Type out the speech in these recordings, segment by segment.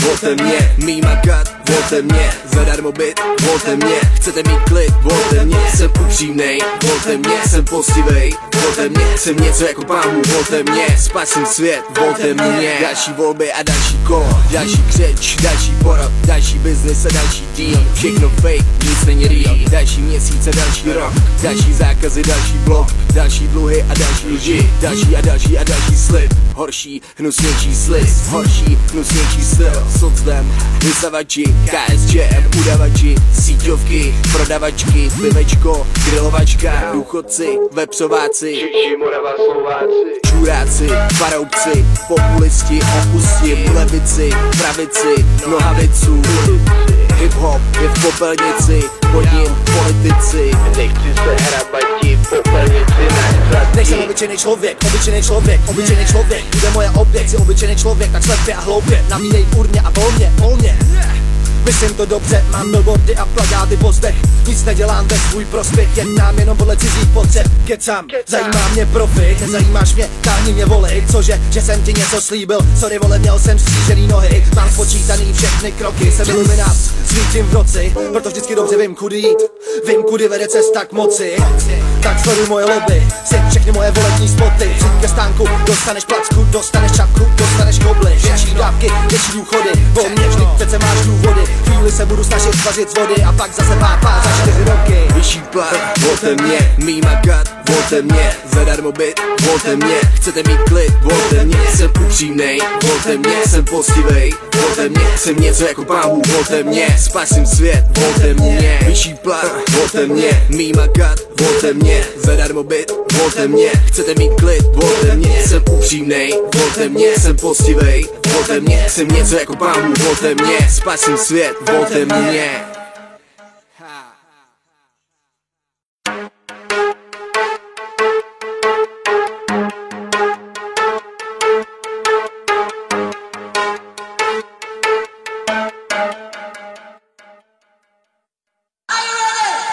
volte mě, mý makat, volte mě, zadarmo byt, volte mě, chcete mít klid, volte mě, jsem upřímnej, volte mě, jsem poctivej, volte mě, jsem něco jako Pán Bůh, volte mě, spasím svět, volte mě, další volby a další kolo, další křeč, další porod, další business a další deal, všechno fake, nic není real, další měsíc a další rok, další zákazy, další blok, další dluhy a další lži, další a další a další slib, horší, hnusnější sliz, horší, hnusnější styl, socdem, vysavači, KSČM, udavači, síťovky, prodavačky, pivečko, grilovačka, důchodci, vepřováci, Češi, Morava, Slováci, čuráci, paroubci, populisti, opustím, levici, pravici, nohaviců, hip-hop je v popelnici, pod ním politici. nechci se hrabati v popelnici na hradky. Nejsem obyčejný člověk, obyčejný člověk, obyčejný člověk. Bude moje oběť, si obyčejný člověk, tak slepě a hloupě. Navídej urně a volně, volně. Myslím to dobře, mám billboardy a plakáty po zdech. Nic nedělám ve svůj prospěch, jednám jenom podle cizích potřeb. Kecám, zajímá mě profit, nezajímáš mě, táhni mě volit. Cože, že jsem ti něco slíbil, sorry vole, měl jsem střížený nohy. Mám spočítaný všechny kroky, jsem iluminát, svítím v noci. Proto vždycky dobře vím, kudy jít, vím, kudy vede cesta k moci. Tak sleduj moje lobby, si všechny moje volební spoty. Přijď ke stánku, dostaneš placku, dostaneš čapku, dostaneš kobly. Větší dávky, větší důchody, po mně vždy přece máš důvody. Chvíli se budu snažit vařit z vody a pak zase pápá za 4 roky. Vyšší plat, volte mě, mý makat, volte mě, zadarmo byt, volte mě, chcete mít klid, volte mě, jsem upřímnej, volte mě, jsem poctivej, volte mě, jsem něco jako Pán Bůh, volte mě, spasím svět, volte mě. Vyšší plat, volte mě, mý makat, volte mě, zadarmo byt, volte mě, chcete mít klid, volte mě, jsem upřímnej, volte mě, jsem poctivej, volte mě, jsem něco jako Pán Bůh, volte mě, spasím svět, volte mě.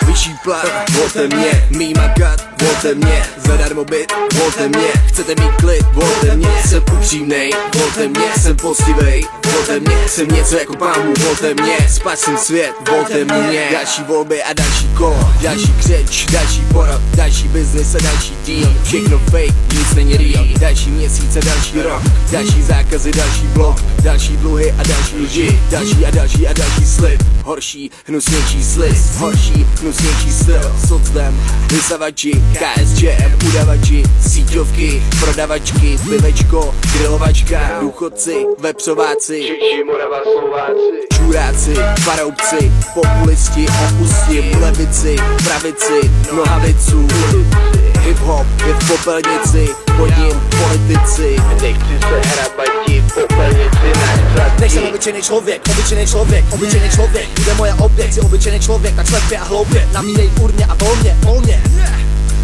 Vyšší plat, volte mě, mý makat, volte mě, zadarmo byt, volte mě, chcete mít klid, volte mě, jsem upřímnej, volte mě, jsem poctivej, volte mě, jsem něco jako Pán Bůh, volte mě, spasím svět, volte mě, další volby a další kolo, další křeč, další porod, další business a další deal, všechno fake, nic není real, další měsíc a další rok, další zákazy, další blok, další dluhy a další lži, další a další a další slib, horší, hnusnější sliz, horší, hnusnější styl, socdem, vysavači, KSČM, udavači, síťovky, prodavačky, pivečko, grilovačka, důchodci, vepřováci, Češi, Morava, Slováci, čuráci, paroubci, populisti, opustím, levici, pravici, nohaviců, hip-hop je v popelnici, pod ním politici. nechci se hrabati v popelnici na hradky. Nejsem obyčejný člověk, obyčejný člověk, obyčejný člověk. Bude moje oběť, si obyčejný člověk, tak slepě a hloupě. Navídej urně a volně, volně.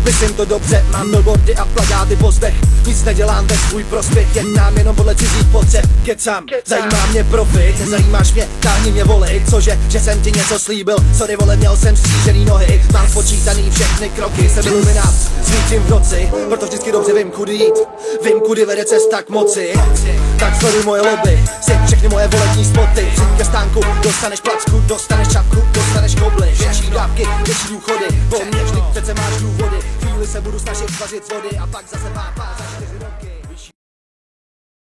Myslím to dobře, mám billboardy a plakáty po zdech. Nic nedělám ve svůj prospěch, jednám jenom podle cizích potřeb. Kecám, zajímá mě profit, nezajímáš mě, táhni mě volit. Cože, že jsem ti něco slíbil, sorry vole, měl jsem střížený nohy. Mám spočítaný všechny kroky, jsem iluminát, svítím v noci. Proto vždycky dobře vím, kudy jít, vím, kudy vede cesta k moci. Tak sleduj moje lobby, si všechny moje volební spoty. Přijď ke stánku, dostaneš placku, dostaneš čapku, dostaneš kobly. Větší dávky, větší důchody, po mně vždy přece máš důvody. Chvíli se budu snažit vařit z vody a pak zase pápá za 4 roky.